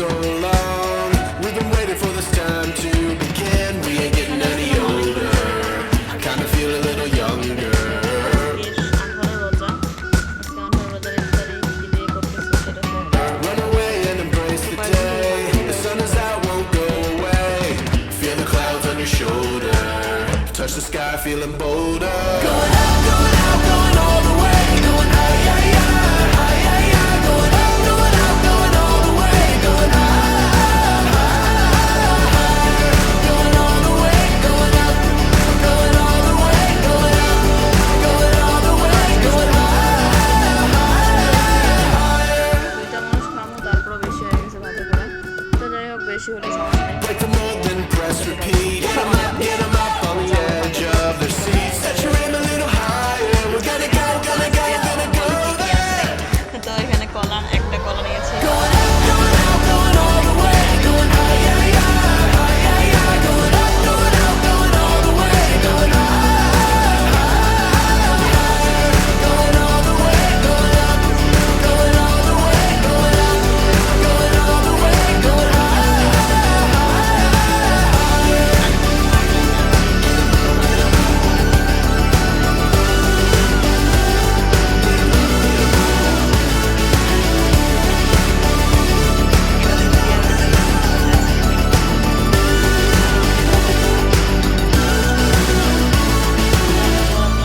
so long. We've been waiting for this time to begin. We ain't getting any older. I kinda feel a little younger. Run away and embrace the day. The sun is out, won't go away. Feel the clouds on your shoulder. Touch the sky, feeling bolder. Going out, going all the way. Going high, yeah, yeah, high, yeah, yeah. Going out, going all the way. Going high, going all the way. Going up, going all the way. Going up, going all the way. Going break the mold, then press repeat. Get 'em up on the edge of their seats. Set your aim a little higher. We're gonna go there. তো এখানে কলা একটা কলা নিয়েছি। Going out, going all the way. Going high, yeah, yeah, high, yeah, yeah. Going up, going all the way. Going going all the way. Going up, going all the way. Going up, going all the way. Going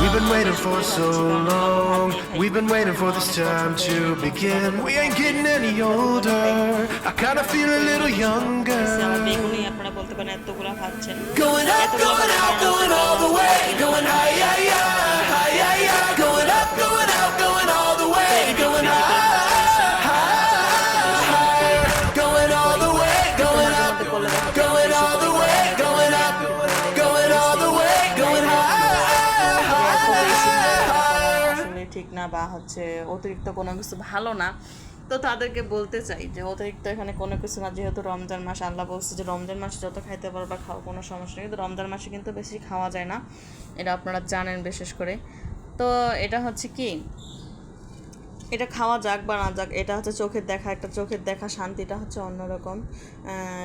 We've been waiting for so long. We've been waiting for this time to begin. We ain't getting any older. I kinda feel a little younger. আমার বেগুনি আপনারা বলতে পারেন এতগুলো খাচ্ছেন। Going out, going all the way. Going high, yeah, yeah, high, yeah, yeah. Going up, going all the way. Going higher, going all the way. Going up, going all the way. Going up, going all the way. Going আসলে ঠিক না বা হচ্ছে অতিরিক্ত কোনো কিছু ভালো না। তো তাদেরকে বলতে চাই যে অতিরিক্ত এখানে কোনো কিছু না, যেহেতু রমজান মাস আল্লাহ বলছে যে রমজান মাসে যত খাইতে পারবা খাও, কোনো সমস্যা নেই, কিন্তু রমজান মাসে কিন্তু বেশি খাওয়া যায় না, এটা আপনারা জানেন বিশেষ করে। তো এটা হচ্ছে কি, এটা খাওয়া যাক বা না যাক, এটা হচ্ছে চোখের দেখা, একটা চোখের দেখা শান্তিটা হচ্ছে অন্যরকম।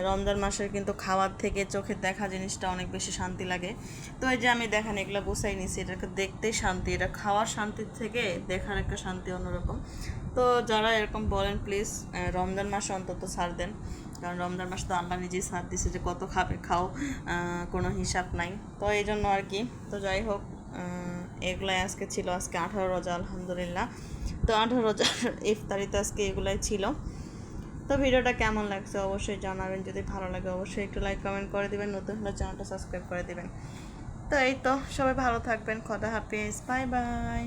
রমজান মাসের কিন্তু খাওয়ার থেকে চোখের দেখা জিনিসটা অনেক বেশি শান্তি লাগে। তো এই যে আমি দেখেন এগুলো গুছাই নিছি, এটাকে দেখতেই শান্তি, এটা খাওয়ার শান্তির থেকে দেখার একটা শান্তি অন্যরকম। তো যারা এরকম বলেন প্লিজ রমজান মাসে অন্তত ছাড় দেন, কারণ রমজান মাস তো আল্লাহ নিজেই ছাড় দিছে যে কত খাবে খাও, কোনো হিসাব নাই। তো এই জন্য আর কি। তো যাই হোক, এগুলাই আজকে ছিল, আজকে 18 রোজা আলহামদুলিল্লাহ। তো 18 রোজার ইফতারিতে আজকে এগুলাই ছিল। তো ভিডিওটা কেমন লাগছে অবশ্যই জানাবেন, যদি ভালো লাগে অবশ্যই একটু লাইক কমেন্ট করে দিবেন, নতুন হলে চ্যানেলটা সাবস্ক্রাইব করে দিবেন। তো এই তো, সবাই ভালো থাকবেন, খোদা হাফেজ, বাই বাই।